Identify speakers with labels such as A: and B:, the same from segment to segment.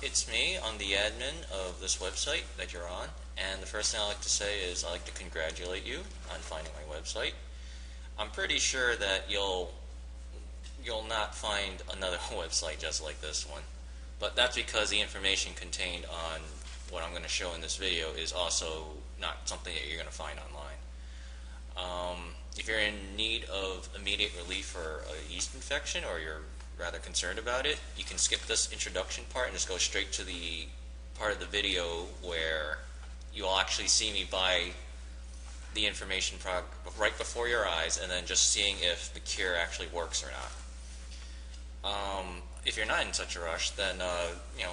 A: It's me. I'm the admin of this website that you're on, and the first thing I like to say is I like to congratulate you on finding my website. I'm pretty sure that you'll not find another website just like this one, but that's because the information contained on what I'm going to show in this video is also not something that you're going to find online. If you're in need of immediate relief for a yeast infection, or you're rather concerned about it, you can skip this introduction part and just go straight to the part of the video where you'll actually see me buy the information right before your eyes, and then just seeing if the cure actually works or not. If you're not in such a rush, then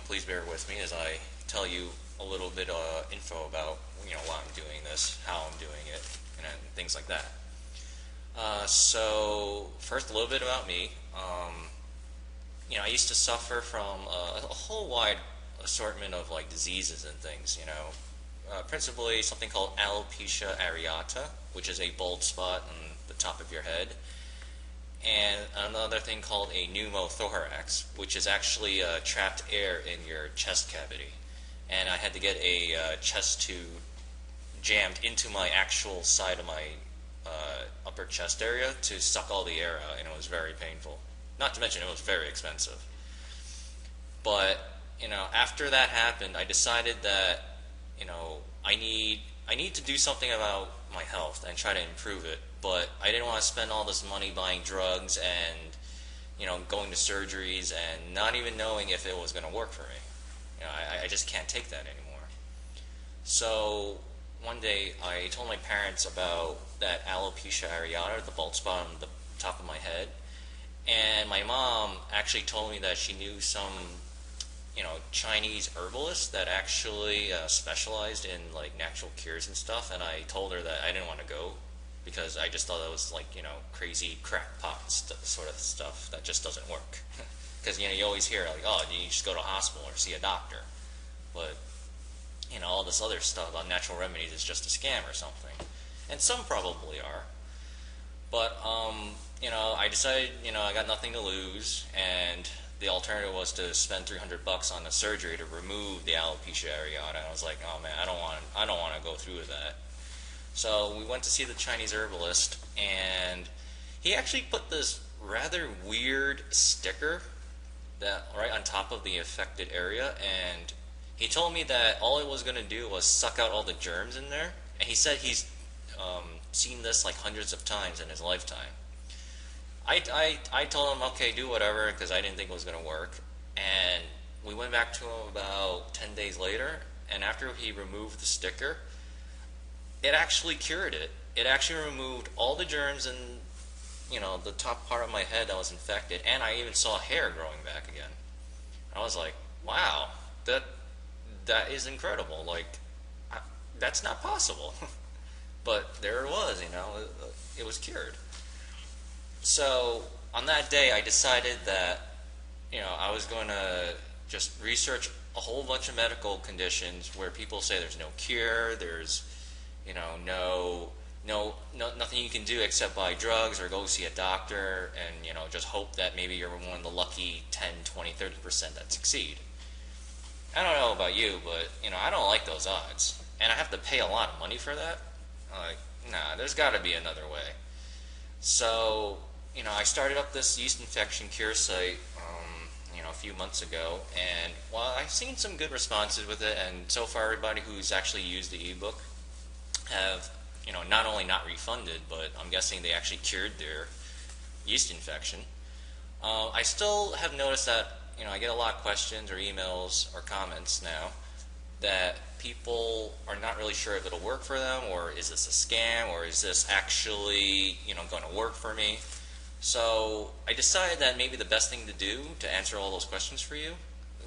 A: please bear with me as I tell you a little bit of info about why I'm doing this, how I'm doing it, and things like that. So first, a little bit about me. I used to suffer from a whole wide assortment of diseases and things. Principally something called alopecia areata, which is a bald spot on the top of your head, and another thing called a pneumothorax, which is actually trapped air in your chest cavity. And I had to get a chest tube jammed into my actual side of my upper chest area to suck all the air out, and it was very painful. Not to mention it was very expensive. But after that happened, I decided that I need to do something about my health and try to improve it. But I didn't want to spend all this money buying drugs and going to surgeries and not even knowing if it was going to work for me. I just can't take that anymore. So one day I told my parents about that alopecia areata, the bald spot on the top of my head, and my mom actually told me that she knew some Chinese herbalists that actually specialized in natural cures and stuff, and I told her that I didn't want to go because I just thought it was crazy crackpot sort of stuff that just doesn't work. Because you always hear oh, you just go to a hospital or see a doctor, but all this other stuff on natural remedies is just a scam or something, and some probably are. But I decided I got nothing to lose, and the alternative was to spend $300 on a surgery to remove the alopecia areata. And I was like, oh man, I don't want to go through with that. So we went to see the Chinese herbalist, and he actually put this rather weird sticker that right on top of the affected area, and he told me that all it was going to do was suck out all the germs in there. And he said he's seen this hundreds of times in his lifetime. I told him, okay, do whatever, because I didn't think it was going to work. And we went back to him about 10 days later, and after he removed the sticker, it actually cured it. It actually removed all the germs in the top part of my head that was infected, and I even saw hair growing back again. I was like, wow, that is incredible. That's not possible. But there it was, it was cured. So on that day, I decided that I was going to just research a whole bunch of medical conditions where people say there's no cure, there's nothing you can do except buy drugs or go see a doctor, and just hope that maybe you're one of the lucky 10, 20, 30% that succeed. I don't know about you, but I don't like those odds, and I have to pay a lot of money for that. Nah, there's got to be another way. So I started up this yeast infection cure site a few months ago, and while I've seen some good responses with it, and so far everybody who's actually used the ebook have not only not refunded, but I'm guessing they actually cured their yeast infection. I still have noticed that I get a lot of questions or emails or comments now that people are not really sure if it'll work for them, or is this a scam, or is this actually going to work for me. So I decided that maybe the best thing to do to answer all those questions for you,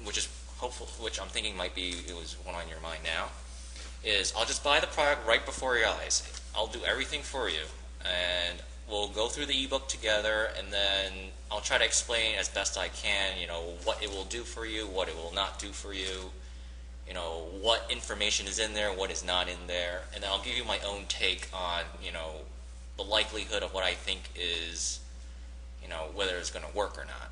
A: which I'm thinking might be it was one on your mind now, is I'll just buy the product right before your eyes. I'll do everything for you, and we'll go through the ebook together, and then I'll try to explain as best I can what it will do for you, what it will not do for you, what information is in there, what is not in there, and then I'll give you my own take on the likelihood of what I think is whether it's going to work or not.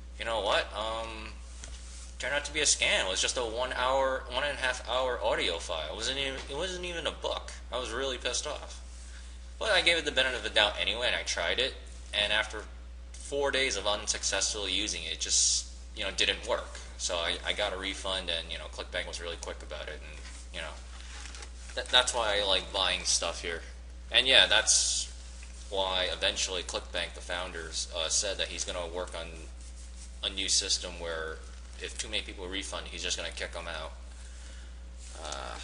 A: know what? Turned out to be a scam. It was just a 1.5 hour audio file. It wasn't even a book. I was really pissed off. But I gave it the benefit of the doubt anyway, and I tried it. And after 4 days of unsuccessfully using it, it just didn't work. So I got a refund, and ClickBank was really quick about it, and that's why I like buying stuff here. And yeah, that's why eventually ClickBank, the founders, said that he's going to work on a new system where if too many people refund, he's just going to kick them out.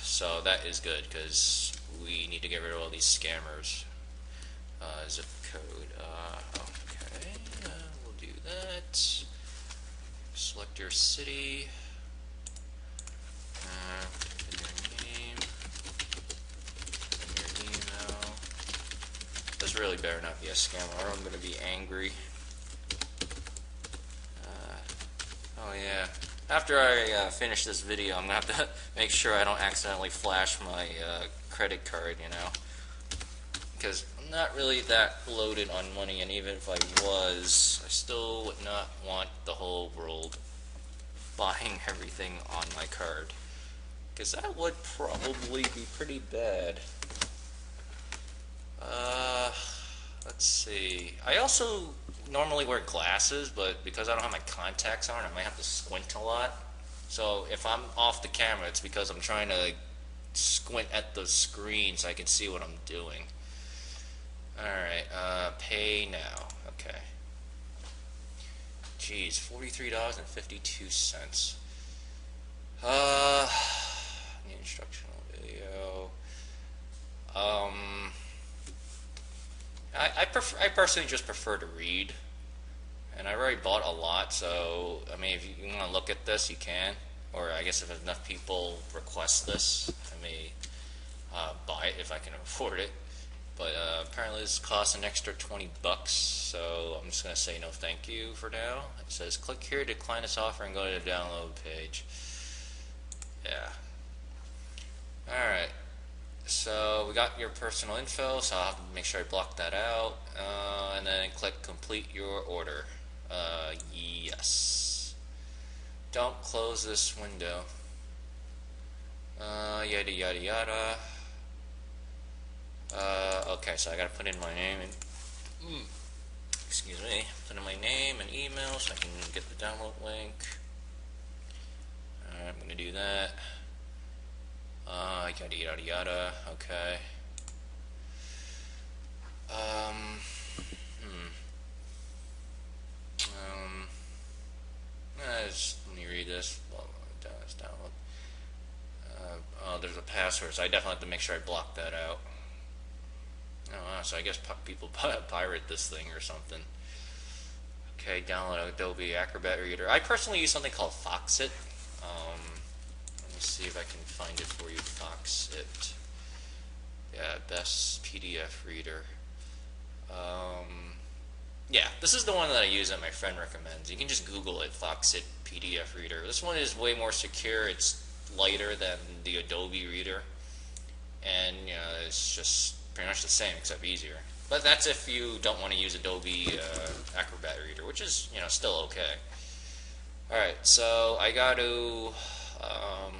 A: So that is good, because we need to get rid of all these scammers. Zip code. Okay, we'll do that. Select your city. Put in your name. Put in your email. This really better not be a scam, or I'm going to be angry. Oh yeah. After I finish this video, I'm going to have to make sure I don't accidentally flash my credit card, because I'm not really that loaded on money, and even if I was, I still would not want the whole world buying everything on my card, because that would probably be pretty bad. Let's see. I also normally wear glasses, but because I don't have my contacts on, I might have to squint a lot. So if I'm off the camera, it's because I'm trying to squint at the screen so I can see what I'm doing. Alright, pay now. Okay. Jeez, $43.52. The instructional video. I personally just prefer to read, and I already bought a lot, so I mean, if you want to look at this, you can, or I guess if enough people request this, I may buy it if I can afford it. But apparently this costs an extra $20, so I'm just gonna say no thank you for now. It says click here to decline this offer and go to the download page. Yeah. Alright. So we got your personal info, so I'll have to make sure I block that out, and then click complete your order. Yes. Don't close this window. Yada yada yada. Okay, so I gotta put in my name and excuse me, put in my name and email so I can get the download link. Alright, I'm gonna do that. Yada yada yada. Okay. Let me read this. Download. Oh, there's a password, so I definitely have to make sure I block that out. Oh, wow, so I guess people pirate this thing or something. Okay, download Adobe Acrobat Reader. I personally use something called Foxit. Let me see if I can find it for you. Foxit. Yeah, best PDF reader. Yeah, this is the one that I use that my friend recommends. You can just Google it, Foxit PDF reader. This one is way more secure. It's lighter than the Adobe reader, and it's just pretty much the same except easier. But that's if you don't want to use Adobe Acrobat Reader, which is still okay. Alright, so I got to oh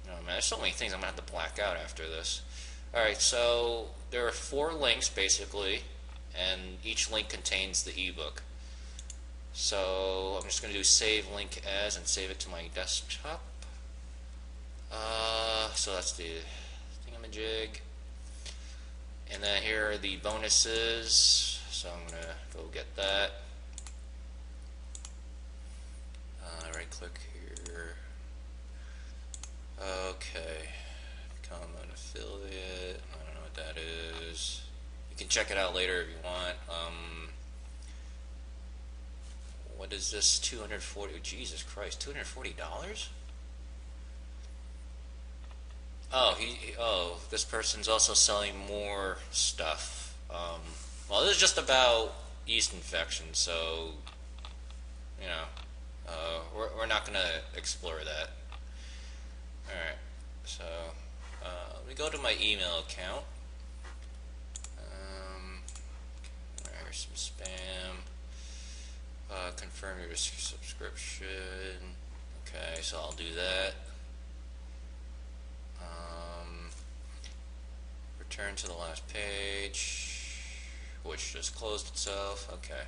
A: man, there's so many things I'm gonna have to black out after this. Alright, so there are 4 links basically, and each link contains the ebook. So I'm just gonna do save link as and save it to my desktop. So that's the thingamajig. And then here are the bonuses, so I'm going to go get that. Right click here. Okay, become an affiliate. I don't know what that is. You can check it out later if you want. What is this? 240? Jesus Christ, $240? Oh, this person's also selling more stuff. Well, this is just about yeast infection, so we're not gonna explore that. All right, so let me go to my email account. There's some spam. Confirm your subscription. Okay, so I'll do that. Return to the last page, which just closed itself. Okay.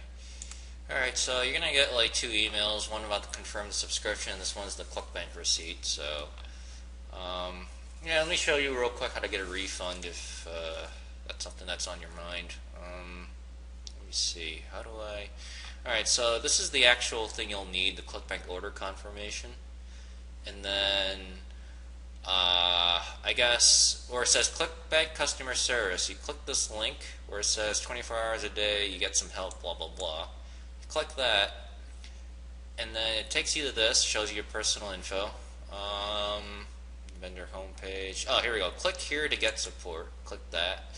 A: Alright, so you're gonna get like 2 emails, one about the confirm the subscription, and this one's the ClickBank receipt. So, yeah, let me show you real quick how to get a refund if that's something that's on your mind. Let me see, how do I... Alright, so this is the actual thing you'll need, the ClickBank order confirmation. And then, I guess, where it says ClickBank customer service, you click this link where it says 24 hours a day, you get some help, blah, blah, blah. You click that, and then it takes you to this, shows you your personal info. Vendor homepage. Oh, here we go. Click here to get support. Click that.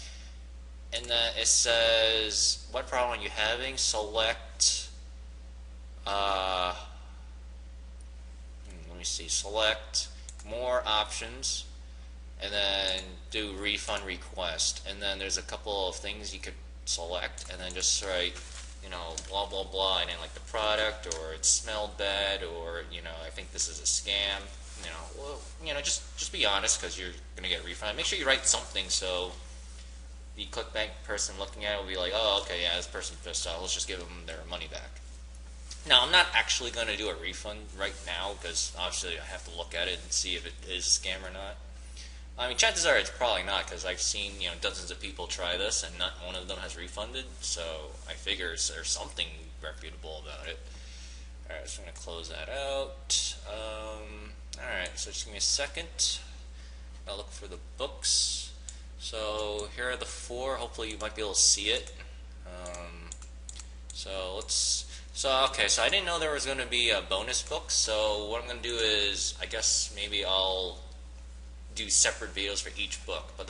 A: And then it says, what problem are you having? Select, let me see, select more options, and then do refund request. And then there's a couple of things you could select, and then just write, you know, blah, blah, blah, and then like the product, or it smelled bad, or, you know, I think this is a scam. You know, well, you know, just be honest, because you're going to get a refund. Make sure you write something so the ClickBank person looking at it will be like, oh, okay, yeah, this person's pissed off. Let's just give them their money back. Now, I'm not actually going to do a refund right now, because obviously I have to look at it and see if it is a scam or not. I mean, chances are it's probably not, because I've seen, you know, dozens of people try this, and not one of them has refunded, so I figure there's something reputable about it. Alright, so I'm going to close that out. Alright, so just give me a second. I'll look for the books. So here are the 4. Hopefully you might be able to see it. Okay, so I didn't know there was going to be a bonus book. So what I'm going to do is, I guess maybe I'll do separate videos for each book. But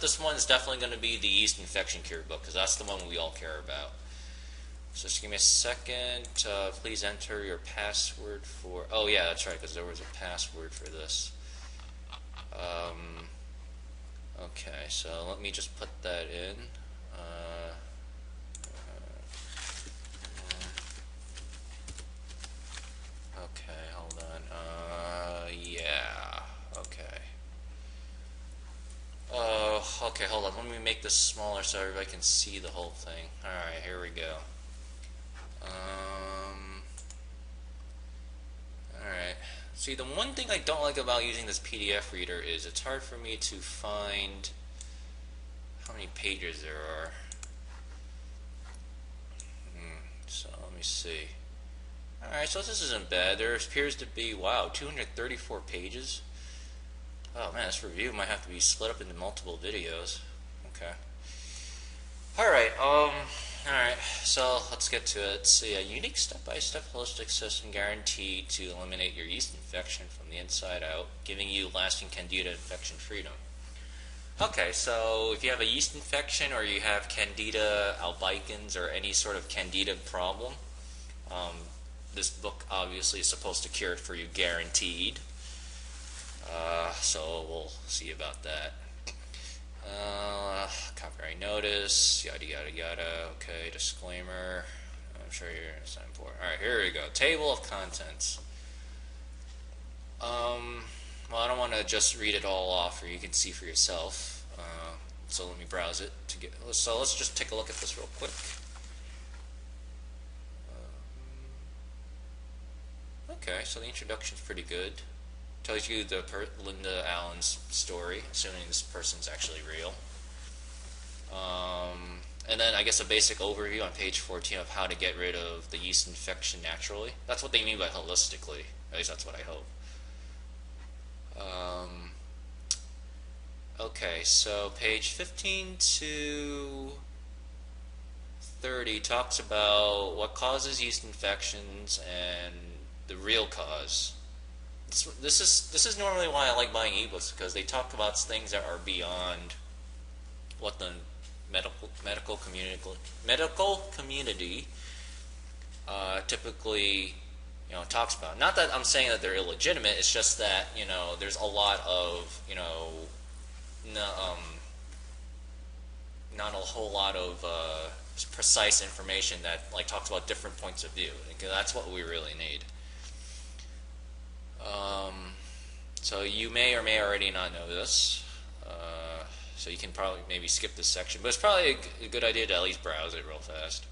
A: this one is definitely going to be the yeast infection cure book, because that's the one we all care about. So just give me a second. Please enter your password for... Oh yeah, that's right, because there was a password for this. Okay, so let me just put that in. Okay, hold on. Yeah. Okay. Okay, hold on. Let me make this smaller so everybody can see the whole thing. Alright, here we go. Alright. See, the one thing I don't like about using this PDF reader is it's hard for me to find how many pages there are. So, let me see. Alright, so this isn't bad. There appears to be, wow, 234 pages. Oh man, this review might have to be split up into multiple videos. Okay. Alright, alright, so let's get to it. See, a unique step-by-step holistic system guaranteed to eliminate your yeast infection from the inside out, giving you lasting candida infection freedom. Okay, so if you have a yeast infection or you have candida albicans or any sort of candida problem, this book obviously is supposed to cure it for you, guaranteed. So we'll see about that. Copyright notice, yada yada yada. Okay, disclaimer. I'm sure you're gonna sign for it. Alright, here we go. Table of contents. Well, I don't want to just read it all off, or you can see for yourself. So let me browse it to get. So let's just take a look at this real quick. Okay, so the introduction's pretty good. Tells you the Linda Allen's story, assuming this person's actually real. And then I guess a basic overview on page 14 of how to get rid of the yeast infection naturally. That's what they mean by holistically. At least that's what I hope. Okay, so page 15 to 30 talks about what causes yeast infections and the real cause. This is normally why I like buying ebooks, because they talk about things that are beyond what the medical community typically talks about. Not that I'm saying that they're illegitimate. It's just that there's a lot of not a whole lot of precise information that like talks about different points of view. Because that's what we really need. So you may or may already not know this. So you can probably maybe skip this section, but it's probably a good idea to at least browse it real fast.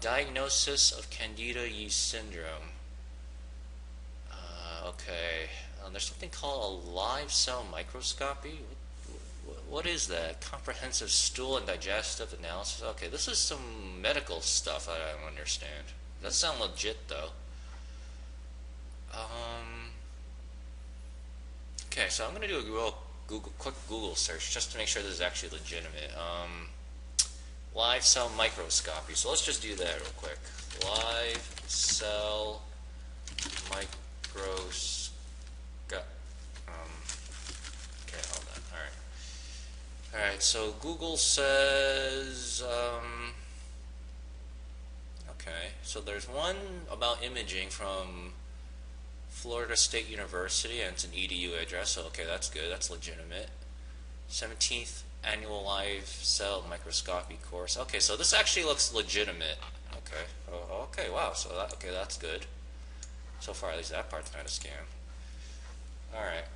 A: Diagnosis of Candida yeast syndrome. Okay, there's something called a live cell microscopy. What is that? Comprehensive stool and digestive analysis. Okay, this is some medical stuff I don't understand. That sounds legit though. Okay, so I'm gonna do a quick Google search just to make sure this is actually legitimate. Live cell microscopy. So let's just do that real quick. Live cell microscopy. Okay, hold on. Alright, so Google says, okay, so there's one about imaging from Florida State University, and it's an EDU address, so okay, that's good, that's legitimate. 17th Annual Live Cell Microscopy course. Okay, so this actually looks legitimate. Okay, okay, wow, so that's good. So far, at least that part's not a scam. Alright.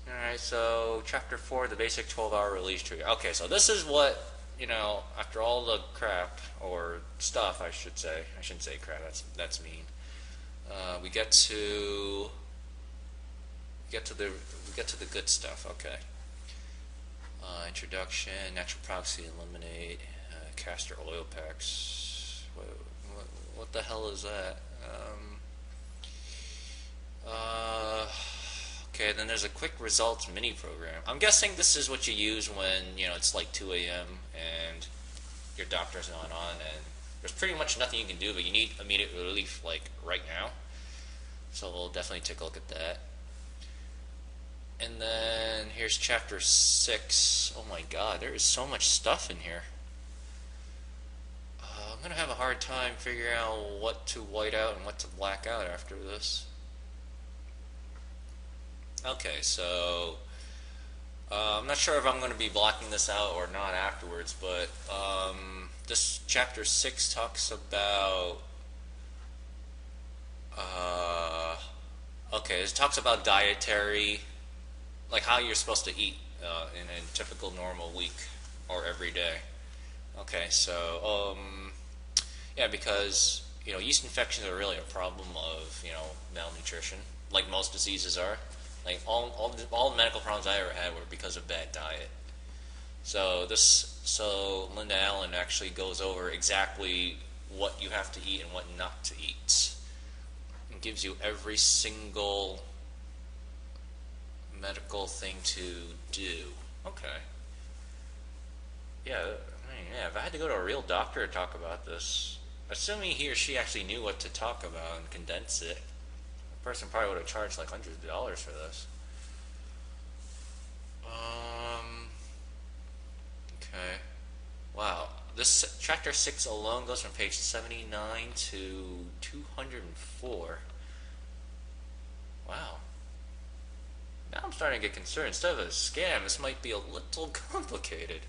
A: Alright, so Chapter 4, the basic 12-hour release trigger. Okay, so this is what, after all the crap, or stuff, I should say. I shouldn't say crap, that's mean. We get to the good stuff, okay. Introduction, natural products to eliminate, castor oil packs. What the hell is that? Okay, then there's a quick results mini program. I'm guessing this is what you use when, it's like 2 a.m. and your doctor's not on and there's pretty much nothing you can do, but you need immediate relief, like, right now. So we'll definitely take a look at that. And then here's Chapter 6. Oh my god, there is so much stuff in here. I'm going to have a hard time figuring out what to white out and what to black out after this. Okay, so I'm not sure if I'm going to be blocking this out or not afterwards, but this Chapter 6 talks about okay, it talks about dietary, like how you're supposed to eat in a typical normal week or every day. Okay, so yeah, because yeast infections are really a problem of malnutrition, like most diseases are. Like all the medical problems I ever had were because of bad diet. So Linda Allen actually goes over exactly what you have to eat and what not to eat. It gives you every single medical thing to do. Okay. Yeah, if I had to go to a real doctor to talk about this, assuming he or she actually knew what to talk about and condense it, the person probably would have charged like hundreds of dollars for this. Okay. Wow. This Chapter 6 alone goes from page 79 to 204. Wow. Now I'm starting to get concerned. Instead of a scam, this might be a little complicated.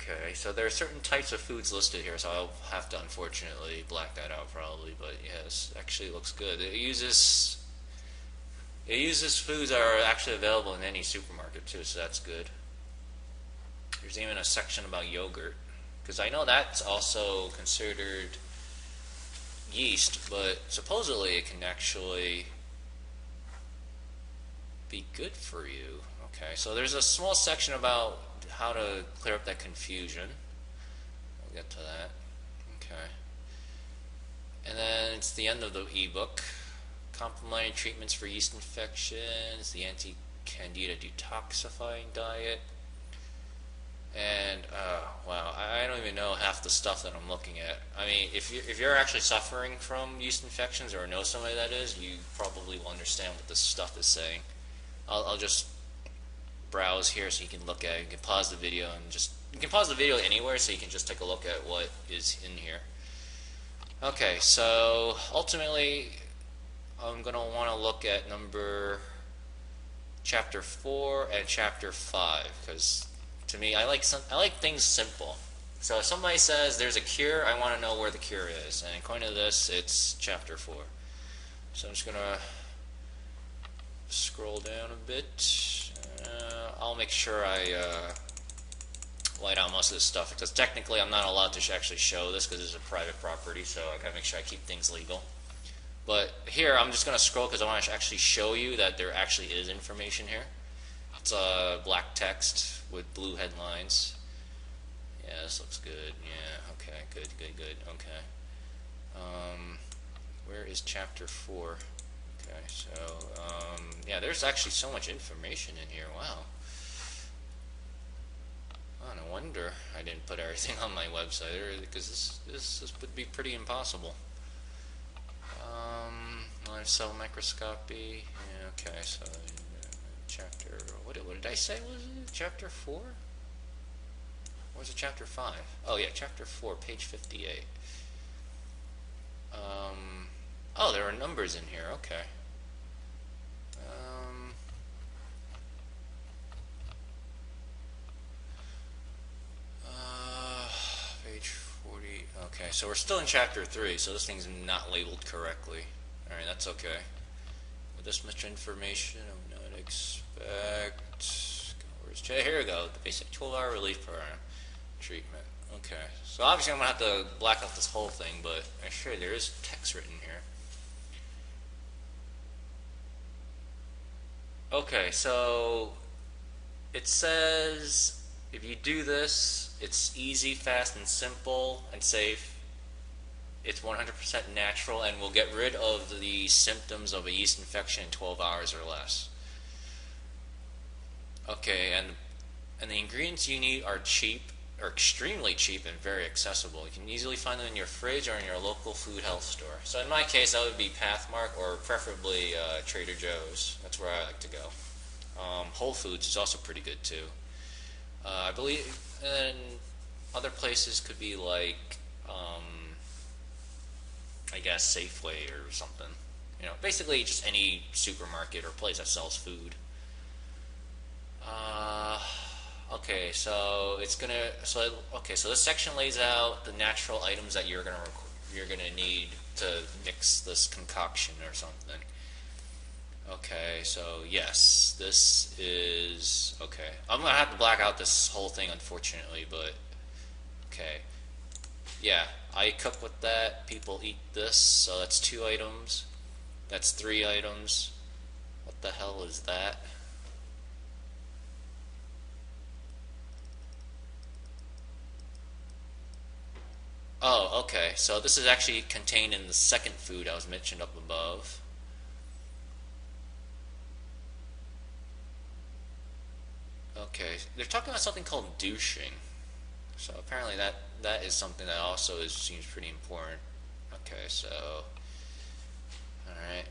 A: Okay, so there are certain types of foods listed here, so I'll have to unfortunately black that out probably, but yes, actually looks good. It uses foods that are actually available in any supermarket too, so that's good. There's even a section about yogurt, because I know that's also considered yeast, but supposedly it can actually be good for you. Okay, so there's a small section about how to clear up that confusion. We'll get to that. Okay. And then it's the end of the ebook. Complementary treatments for yeast infections, the anti-candida detoxifying diet. And, wow, I don't even know half the stuff that I'm looking at. I mean, if you're actually suffering from yeast infections or know somebody that is, you probably will understand what this stuff is saying. I'll just browse here so you can look at it. You can pause the video and you can pause the video anywhere so you can just take a look at what is in here. Okay, so ultimately I'm going to want to look at number chapter 4 and chapter 5, because to me, I like things simple. So if somebody says there's a cure, I want to know where the cure is, and according to this, it's chapter 4. So I'm just gonna scroll down a bit. I'll make sure I white out most of this stuff, because technically I'm not allowed to actually show this because it's a private property, so I gotta make sure I keep things legal. But here I'm just gonna scroll because I want to actually show you that there actually is information here. It's black text with blue headlines. Yeah, this looks good. Yeah, okay, good. Okay. Where is chapter 4? Okay, so yeah, there's actually so much information in here. Wow. Oh, no wonder I didn't put everything on my website, because this would be pretty impossible. Live cell microscopy. Yeah, okay, so chapter. What did I say? Was it chapter 4? Or was it chapter 5? Oh yeah, chapter 4, page 58. Oh, there are numbers in here. Okay. Page 40. Okay, so we're still in chapter 3, so this thing's not labeled correctly. Alright, that's okay. With this much information, I would not expect. Here we go. The basic 12-hour relief program treatment. Okay, so obviously I'm going to have to black out this whole thing, but I'm sure there is text written here. Okay, so it says if you do this, it's easy, fast, and simple, and safe. It's 100% natural and will get rid of the symptoms of a yeast infection in 12 hours or less. Okay, and the ingredients you need are cheap, or extremely cheap, and very accessible. You can easily find them in your fridge or in your local food health store. So in my case, that would be Pathmark, or preferably Trader Joe's. That's where I like to go. Whole Foods is also pretty good too. I believe, and other places could be like, I guess Safeway or something. You know, basically just any supermarket or place that sells food. Okay, so it's gonna. So this section lays out the natural items that you're gonna need to mix this concoction or something. Okay, so yes, this is okay. I'm gonna have to black out this whole thing, unfortunately, but okay. Yeah, I cook with that. People eat this, so that's 2 items. That's 3 items. What the hell is that? Oh, okay. So this is actually contained in the second food I was mentioned up above. Okay, they're talking about something called douching. So apparently that is something that also seems pretty important. Okay, so all right.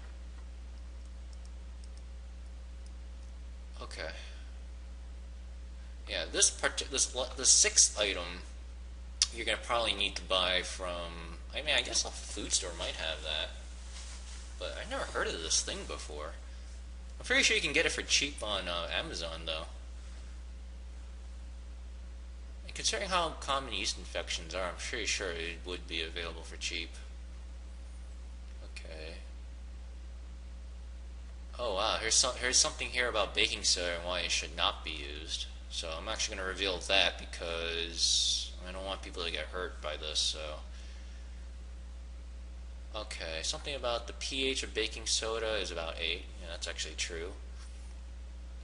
A: Okay. Yeah, this 6th item you're gonna probably need to buy from. I mean, I guess a food store might have that, but I've never heard of this thing before. I'm pretty sure you can get it for cheap on Amazon, though. And considering how common yeast infections are, I'm pretty sure it would be available for cheap. Okay. Oh wow, here's something here about baking soda and why it should not be used. So I'm actually going to reveal that because I don't want people to get hurt by this. So okay, something about the pH of baking soda is about 8. Yeah, that's actually true.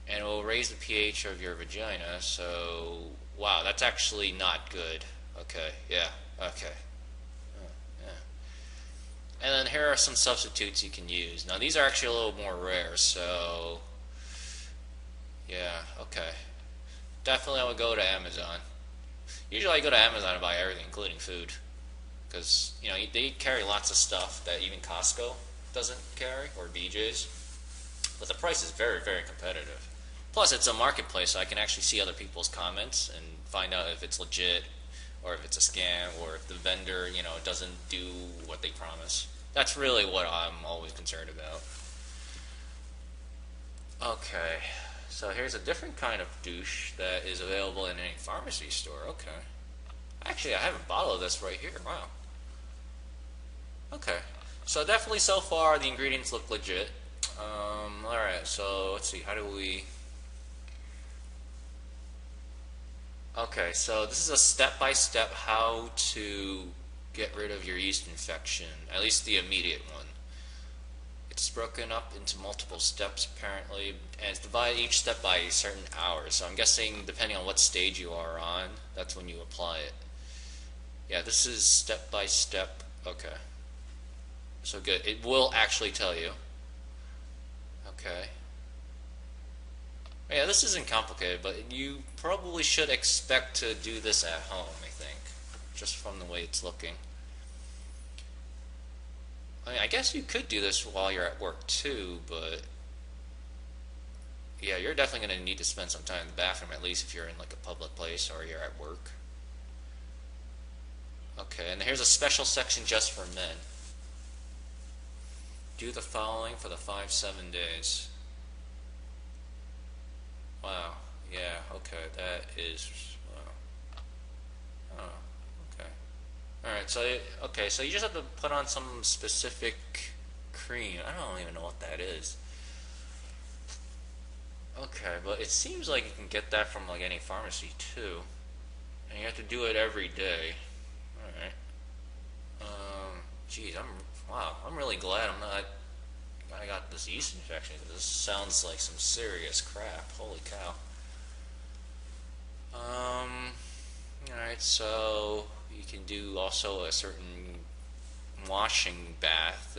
A: And it will raise the pH of your vagina. So wow, that's actually not good. Okay, yeah, okay. And then here are some substitutes you can use. Now these are actually a little more rare, so yeah, okay. Definitely I would go to Amazon. Usually I go to Amazon to buy everything, including food. Because, you know, they carry lots of stuff that even Costco doesn't carry, or BJ's. But the price is very, very competitive. Plus it's a marketplace, so I can actually see other people's comments and find out if it's legit, or if it's a scam, or if the vendor, you know, doesn't do what they promise. That's really what I'm always concerned about. Okay, so here's a different kind of douche that is available in any pharmacy store. Okay. Actually, I have a bottle of this right here. Wow. Okay. So definitely so far the ingredients look legit. Alright, so let's see, how do we... Okay, so this is a step-by-step how to get rid of your yeast infection, at least the immediate one. It's broken up into multiple steps apparently, and it's divided each step by certain hours. So I'm guessing depending on what stage you are on, that's when you apply it. Yeah, this is step by step. Okay. So good. It will actually tell you. Okay. Yeah, this isn't complicated, but you probably should expect to do this at home, I think, just from the way it's looking. I mean, I guess you could do this while you're at work too, but yeah, you're definitely going to need to spend some time in the bathroom, at least if you're in like a public place or you're at work. Okay, and here's a special section just for men. Do the following for the 5-7 days. Wow. Yeah. Okay. That is. Wow. Oh. Okay. All right. So okay. So you just have to put on some specific cream. I don't even know what that is. Okay, but it seems like you can get that from like any pharmacy too, and you have to do it every day. All right. Geez, wow. I'm really glad I'm not. I got this yeast infection. This sounds like some serious crap. Holy cow. Alright, so you can do also a certain washing bath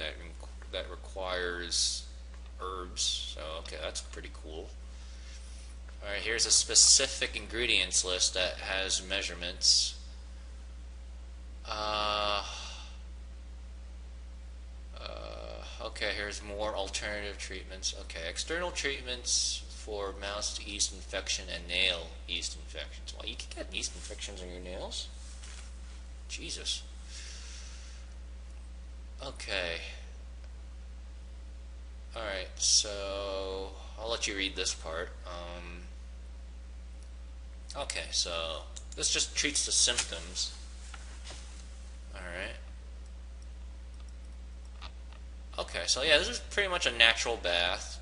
A: that requires herbs. So, okay, that's pretty cool. Alright, here's a specific ingredients list that has measurements. Okay, here's more alternative treatments. Okay, external treatments for mouse yeast infection and nail yeast infections. Well, you can get yeast infections on your nails? Jesus. Okay. Alright, so I'll let you read this part. Okay, so this just treats the symptoms. Alright. Okay, so yeah, this is pretty much a natural bath.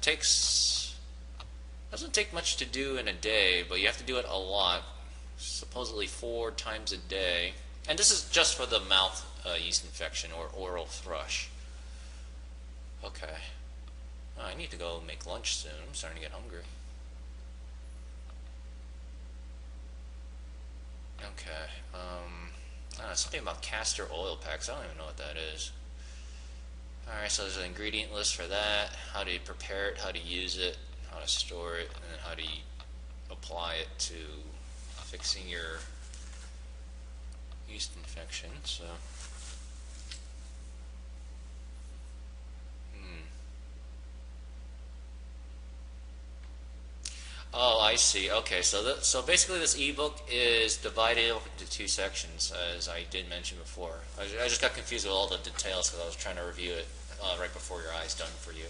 A: Doesn't take much to do in a day, but you have to do it a lot, supposedly 4 times a day. And this is just for the mouth yeast infection or oral thrush. Okay. Oh, I need to go make lunch soon. I'm starting to get hungry. Okay. Something about castor oil packs. I don't even know what that is. Alright, so there's an ingredient list for that, how to prepare it, how to use it, how to store it, and then how to apply it to fixing your yeast infection. So, Oh, I see. Okay, so basically this ebook is divided up into 2 sections, as I did mention before. I just got confused with all the details because I was trying to review it right before your eyes done for you.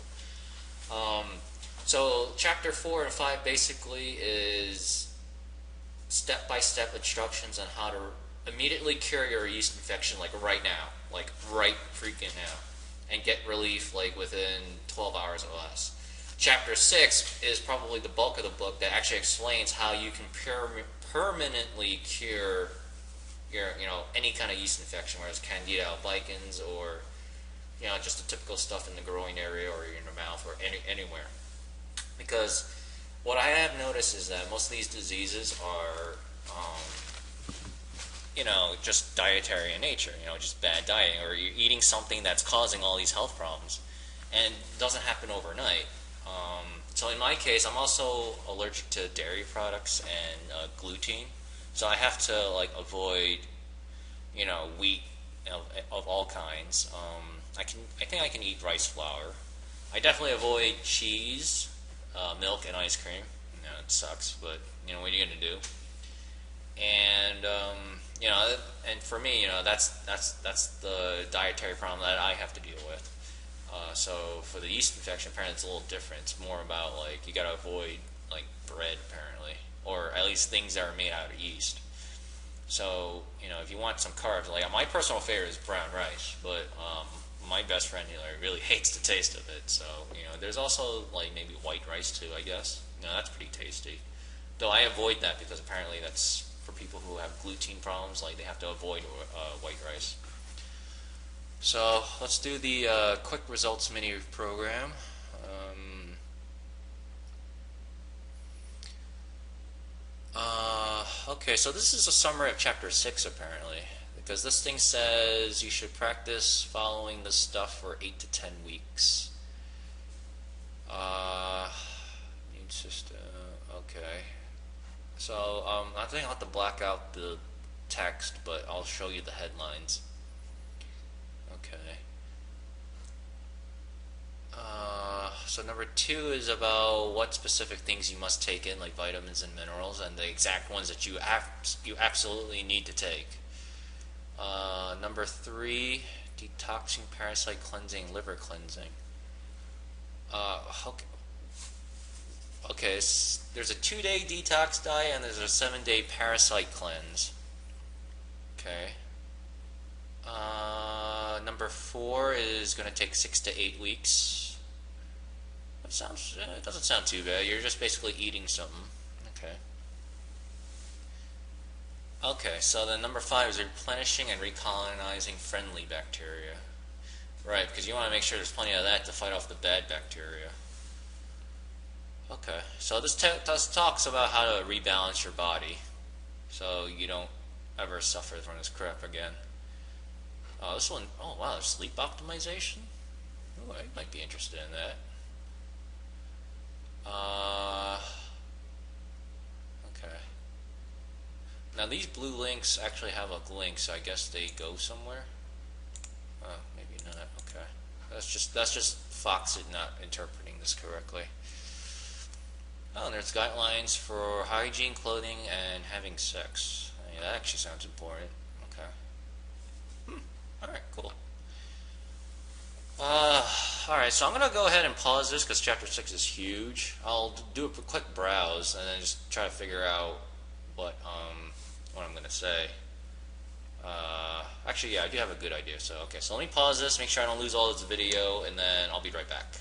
A: So chapter 4 and 5 basically is step-by-step instructions on how to immediately cure your yeast infection, like right now, like right freaking now, and get relief like within 12 hours or less. Chapter 6 is probably the bulk of the book that actually explains how you can permanently cure your, any kind of yeast infection, whether it's Candida albicans or, just the typical stuff in the groin area or in your mouth or anywhere. Because what I have noticed is that most of these diseases are, just dietary in nature, just bad dieting, or you're eating something that's causing all these health problems, and it doesn't happen overnight. So in my case, I'm also allergic to dairy products and gluten, so I have to avoid, wheat of all kinds. I think I can eat rice flour. I definitely avoid cheese, milk, and ice cream. It sucks, but what are you gonna do? And and for me, that's the dietary problem that I have to deal with. So for the yeast infection, apparently it's a little different. It's more about like you gotta avoid like bread apparently, or at least things that are made out of yeast. So if you want some carbs, like my personal favorite is brown rice, but my best friend really hates the taste of it. So there's also like maybe white rice too, I guess. That's pretty tasty. Though I avoid that because apparently that's for people who have gluten problems. Like they have to avoid white rice. So let's do the quick results mini program. Okay, so this is a summary of chapter 6 apparently, because this thing says you should practice following this stuff for 8 to 10 weeks. Immune system, okay. So I think I'll have to black out the text, but I'll show you the headlines. Okay. So number 2 is about what specific things you must take in, like vitamins and minerals, and the exact ones that you absolutely need to take. Number 3, detoxing, parasite cleansing, liver cleansing. Okay, there's a 2-day detox diet and there's a 7-day parasite cleanse. Okay. Number 4 is going to take 6 to 8 weeks. It doesn't sound too bad. You're just basically eating something. Okay. Okay, so then number 5 is replenishing and recolonizing friendly bacteria. Right, because you want to make sure there's plenty of that to fight off the bad bacteria. Okay, so this talks about how to rebalance your body so you don't ever suffer from this crap again. This one, oh wow, there's sleep optimization? Oh, I might be interested in that. Okay. Now these blue links actually have a link, so I guess they go somewhere. Maybe not. Okay. That's just Foxit not interpreting this correctly. Oh, and there's guidelines for hygiene, clothing, and having sex. That actually sounds important. Okay. Alright, cool. Alright, so I'm going to go ahead and pause this because chapter 6 is huge. I'll do a quick browse and then just try to figure out what I'm going to say. Actually, yeah, I do have a good idea. So let me pause this, make sure I don't lose all this video, and then I'll be right back.